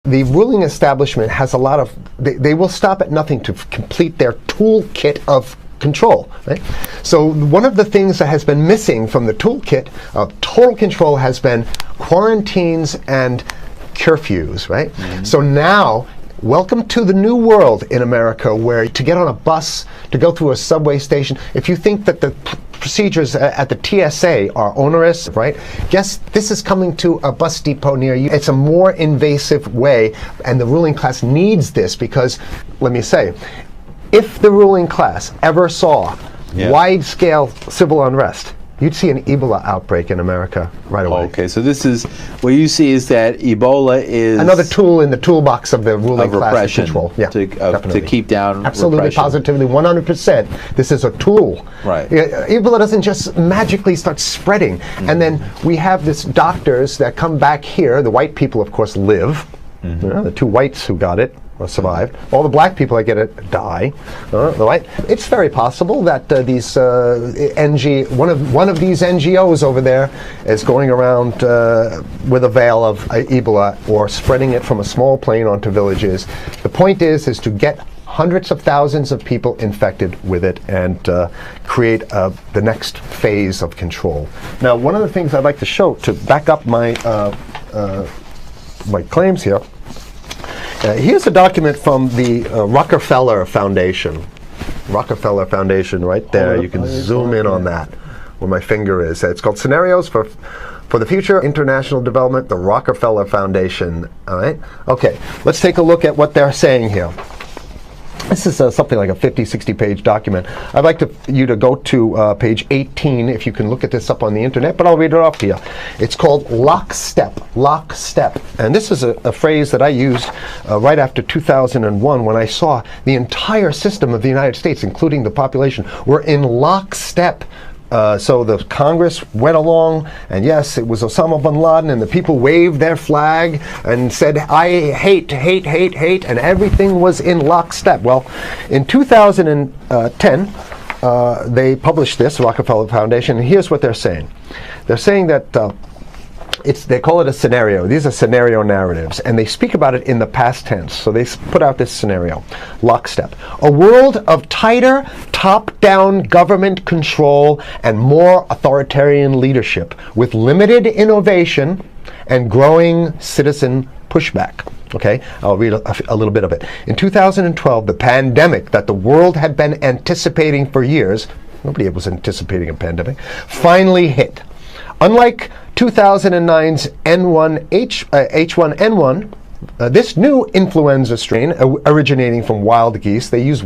The ruling establishment has a lot of, they will stop at nothing to complete their toolkit of control, right? So one of the things that has been missing from the toolkit of total control has been quarantines and curfews, right? Mm-hmm. So now, welcome to the new world in America, where to get on a bus, to go through a subway station, if you think that the procedures at the TSA are onerous, right? Guess this is coming to a bus depot near you. It's a more invasive way, and the ruling class needs this because, let me say, if the ruling class ever saw wide-scale civil unrest, you'd see an Ebola outbreak in America right away. Okay, so this is, what you see is that Ebola is another tool in the toolbox of the ruling class control. Yeah, to keep down absolutely, repression. positively, 100%. This is a tool. Right. Ebola doesn't just magically start spreading. Mm-hmm. And then we have this doctors that come back here. The white people, of course, live. Mm-hmm. The two whites who got it or survived. All the black people that get it die. It's very possible that these one of these NGOs over there is going around with a veil of Ebola or spreading it from a small plane onto villages. The point is to get hundreds of thousands of people infected with it and create the next phase of control. Now, one of the things I'd like to show to back up my my claims here. Here's a document from the Rockefeller Foundation. Rockefeller Foundation, right there. You can zoom in on that, where my finger is. It's called Scenarios for the Future International Development, the Rockefeller Foundation. All right. Okay. Let's take a look at what they're saying here. This is something like a 50, 60-page document. I'd like you to go to page 18, if you can look at this up on the internet, but I'll read it off to you. It's called lockstep, lockstep. And this is a phrase that I used right after 2001 when I saw the entire system of the United States, including the population, were in lockstep. So the Congress went along, and yes, it was Osama bin Laden, and the people waved their flag and said, I hate, hate, hate, hate, and everything was in lockstep. Well, in 2010, they published this, Rockefeller Foundation, and here's what they're saying. They're saying that they call it a scenario. These are scenario narratives, and they speak about it in the past tense. So they put out this scenario, lockstep. A world of tighter, top-down government control and more authoritarian leadership with limited innovation and growing citizen pushback. Okay, I'll read a little bit of it. In 2012, the pandemic that the world had been anticipating for years, nobody was anticipating a pandemic, finally hit. Unlike 2009's H1N1, this new influenza strain originating from wild geese, they use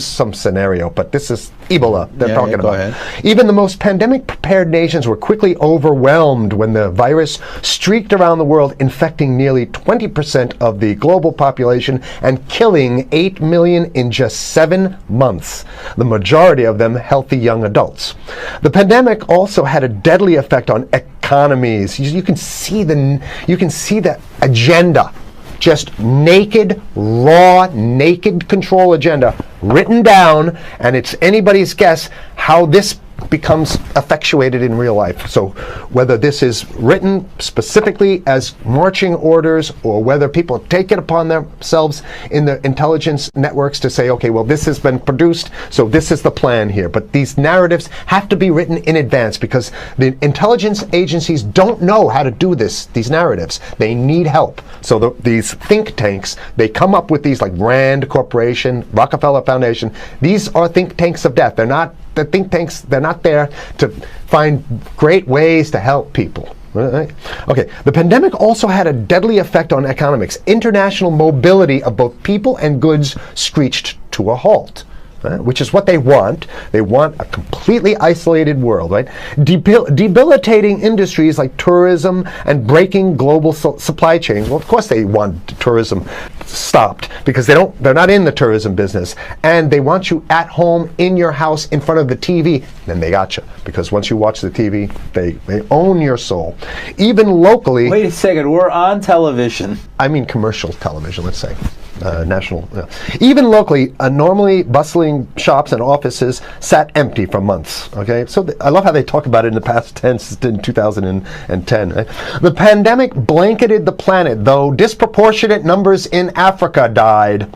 some scenario, but this is Ebola they're talking about. Ahead. Even the most pandemic-prepared nations were quickly overwhelmed when the virus streaked around the world, infecting nearly 20% of the global population and killing 8 million in just 7 months, the majority of them healthy young adults. The pandemic also had a deadly effect on economies. You can see the agenda. Just naked, raw, naked control agenda written down, and it's anybody's guess how this becomes effectuated in real life. So whether this is written specifically as marching orders or whether people take it upon themselves in the intelligence networks to say, okay, well, this has been produced, so this is the plan here. But these narratives have to be written in advance because the intelligence agencies don't know how to do these narratives. They need help. So these think tanks, they come up with these like Rand Corporation, Rockefeller Foundation. These are think tanks of death. They're not the think tanks, they're not there to find great ways to help people. Right? Okay, the pandemic also had a deadly effect on economics. International mobility of both people and goods screeched to a halt. Which is what they want. They want a completely isolated world, right? Debilitating industries like tourism and breaking global supply chains. Well, of course they want tourism stopped because they're not in the tourism business, and they want you at home in your house in front of the TV. Then they got you, because once you watch the TV, they own your soul. Even locally. Wait a second, we're on television. I mean commercial television, let's say. National. Even locally, normally bustling shops and offices sat empty for months. Okay, so I love how they talk about it in the past tense in 2010. Right? The pandemic blanketed the planet, though disproportionate numbers in Africa died.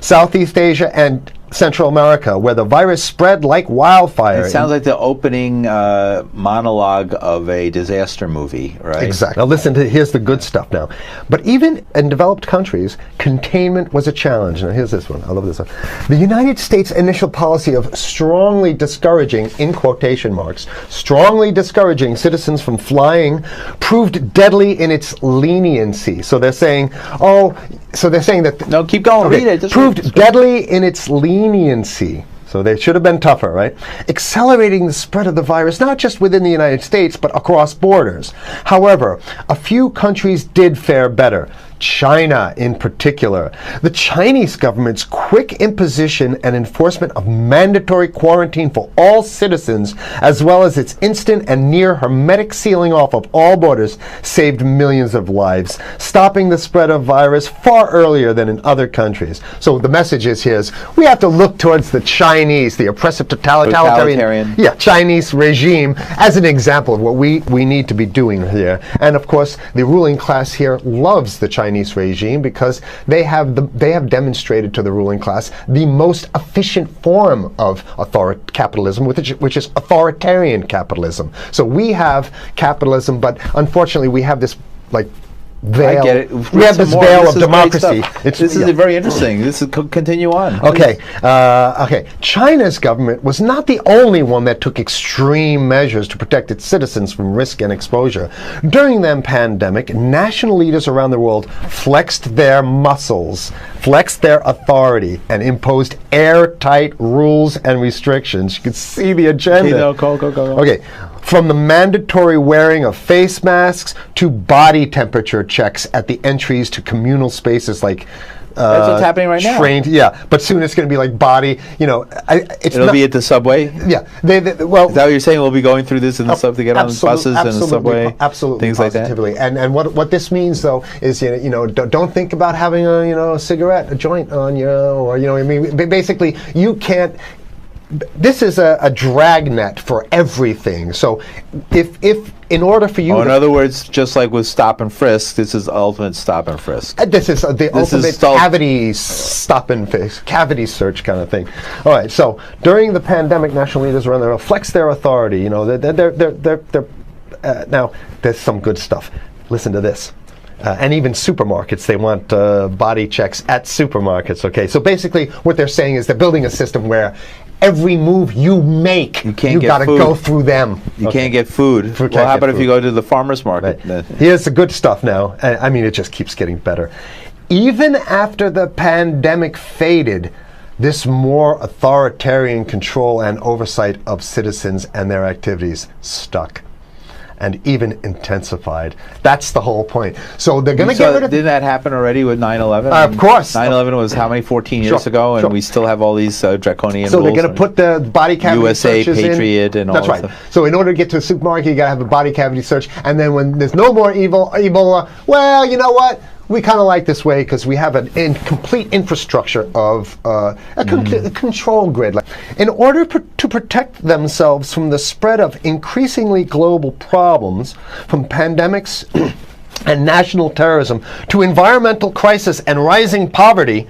Southeast Asia and Central America, where the virus spread like wildfire. It sounds like the opening monologue of a disaster movie, right? Exactly. Now listen here's the good stuff now. But even in developed countries, containment was a challenge. Now here's this one. I love this one. The United States' initial policy of strongly discouraging, in quotation marks, strongly discouraging citizens from flying proved deadly in its leniency. So they're saying, that... No, keep going. Okay, read it. proved deadly in its leniency. So they should have been tougher, right? Accelerating the spread of the virus, not just within the United States, but across borders. However, a few countries did fare better. China in particular. The Chinese government's quick imposition and enforcement of mandatory quarantine for all citizens, as well as its instant and near hermetic sealing off of all borders, saved millions of lives, stopping the spread of virus far earlier than in other countries. So the message is here is we have to look towards the Chinese, the oppressive totalitarian Chinese regime, as an example of what we need to be doing here. And of course, the ruling class here loves the Chinese regime because they have demonstrated to the ruling class the most efficient form of capitalism, which is authoritarian capitalism. So we have capitalism, but unfortunately we have this veil. I get it. We have this veil of democracy. This is very interesting. This is continue on. Okay. China's government was not the only one that took extreme measures to protect its citizens from risk and exposure. During the pandemic, national leaders around the world flexed their muscles, flexed their authority, and imposed airtight rules and restrictions. You can see the agenda. Okay, go. Okay. From the mandatory wearing of face masks to body temperature checks at the entries to communal spaces like that's what's happening right now. Yeah, but soon it's going to be like body. It'll be at the subway. Yeah, well, is that what you're saying? We'll be going through this in the subway to get on buses and the subway, absolutely, things positively. like that. And what this means though is don't think about having a cigarette, a joint on you, or basically you can't. This is a dragnet for everything. So if in order for you in other words, just like with stop and frisk, this is ultimate stop and frisk. This is the ultimate cavity stop and frisk, cavity search kind of thing. All right, so during the pandemic, national leaders around the world flex their authority. Now there's some good stuff. Listen to this. And even supermarkets, they want body checks at supermarkets. Okay, so basically what they're saying is they're building a system where every move you make, you got to go through them. You can't get food. What happens if you go to the farmer's market? Right. Here's the good stuff now. I mean, it just keeps getting better. Even after the pandemic faded, this more authoritarian control and oversight of citizens and their activities stuck. And even intensified. That's the whole point. So they're going to get rid of... Didn't that happen already with 9/11? Of course. 9/11 was how many? 14 years ago, and we still have all these draconian rules. So they're going to put the body cavity USA searches Patriot and all that. That's right. So in order to get to a supermarket, you got to have a body cavity search, and then when there's no more Ebola, well, you know what? We kind of like this way because we have a complete infrastructure of a control grid. In order to protect themselves from the spread of increasingly global problems, from pandemics and national terrorism to environmental crisis and rising poverty,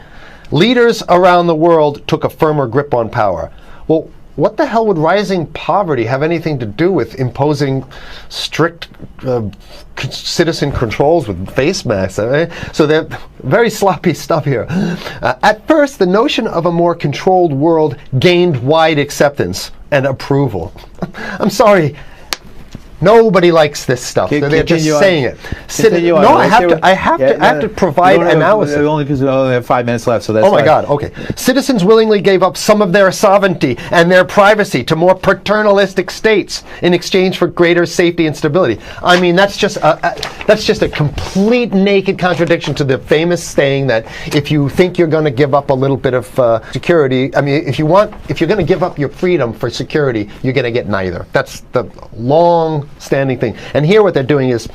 leaders around the world took a firmer grip on power. Well, what the hell would rising poverty have anything to do with imposing strict citizen controls with face masks? So they're very sloppy stuff here. At first, the notion of a more controlled world gained wide acceptance and approval. I'm sorry. Nobody likes this stuff. So they're just saying it. No, I have to provide analysis. Only because we only have 5 minutes left, so that's Oh my God, okay. Citizens willingly gave up some of their sovereignty and their privacy to more paternalistic states in exchange for greater safety and stability. I mean, that's just a complete naked contradiction to the famous saying that if you think you're going to give up a little bit of security, I mean, if you're going to give up your freedom for security, you're going to get neither. That's the long-standing thing. And here what they're doing is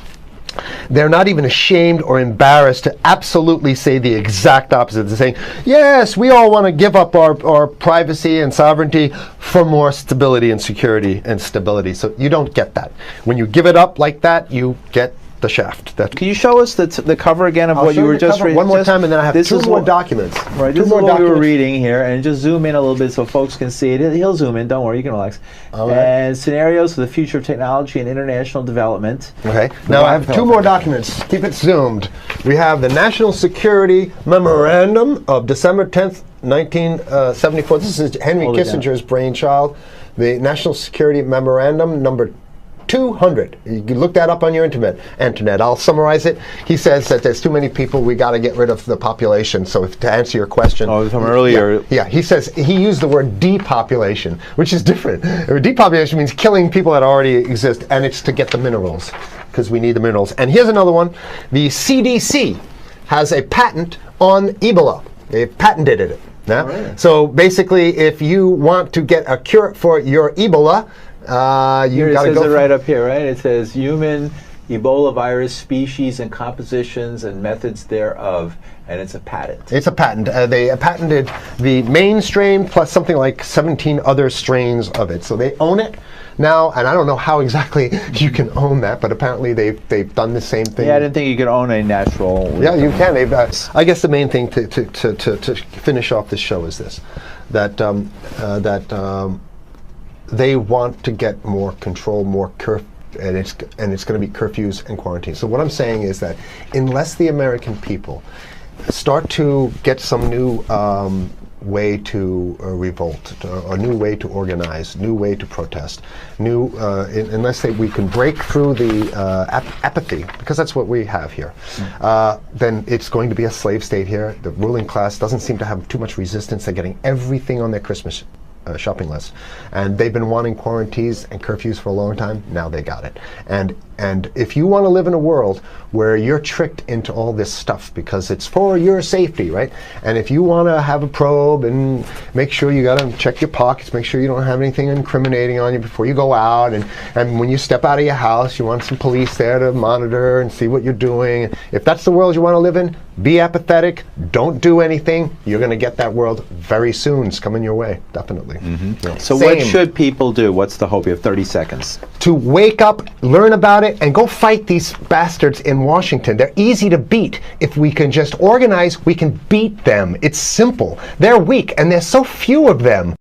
they're not even ashamed or embarrassed to absolutely say the exact opposite. They're saying, yes, we all want to give up our privacy and sovereignty for more stability and security and stability. So you don't get that. When you give it up like that, you get the shaft. Can you show us the cover again of what you were just reading? One more time, and then I have two more documents. Right, this is what we were reading here, and just zoom in a little bit so folks can see it. He'll zoom in, don't worry, you can relax. All right. And scenarios for the future of technology and international development. Okay, now I have two more documents. Keep it zoomed. We have the National Security Memorandum of December 10th, 1974. This is Henry Kissinger's brainchild. The National Security Memorandum number 200. You can look that up on your internet. I'll summarize it. He says that there's too many people, we got to get rid of the population. So to answer your question. Oh, from earlier. Yeah, he says, he used the word depopulation, which is different. Depopulation means killing people that already exist, and it's to get the minerals, because we need the minerals. And here's another one. The CDC has a patent on Ebola. They've patented it. Yeah? Right. So basically, if you want to get a cure for your Ebola, you got to go. It says it right up here, right? It says human Ebola virus species and compositions and methods thereof, and it's a patent. It's a patent. They patented the main strain plus something like 17 other strains of it. So they own it now, and I don't know how exactly you can own that, but apparently they've done the same thing. Yeah, I didn't think you could own a natural. Yeah, you can. I guess the main thing to finish off this show is this: that they want to get more control, more and it's going to be curfews and quarantines. So what I'm saying is that unless the American people start to get some new way to revolt, a new way to organize, new way to protest, unless we can break through the apathy, because that's what we have here, then it's going to be a slave state here. The ruling class doesn't seem to have too much resistance. They're getting everything on their Christmas shopping list, and they've been wanting quarantines and curfews for a long time. Now they got it. And if you want to live in a world where you're tricked into all this stuff because it's for your safety, right? And if you want to have a probe and make sure you got to check your pockets, make sure you don't have anything incriminating on you before you go out, and when you step out of your house, you want some police there to monitor and see what you're doing. If that's the world you want to live in, be apathetic, don't do anything. You're going to get that world very soon. It's coming your way, definitely. Mm-hmm. Yeah. So what should people do? What's the hope? You have 30 seconds. To wake up, learn about it, and go fight these bastards in Washington. They're easy to beat. If we can just organize, we can beat them. It's simple. They're weak, and there's so few of them.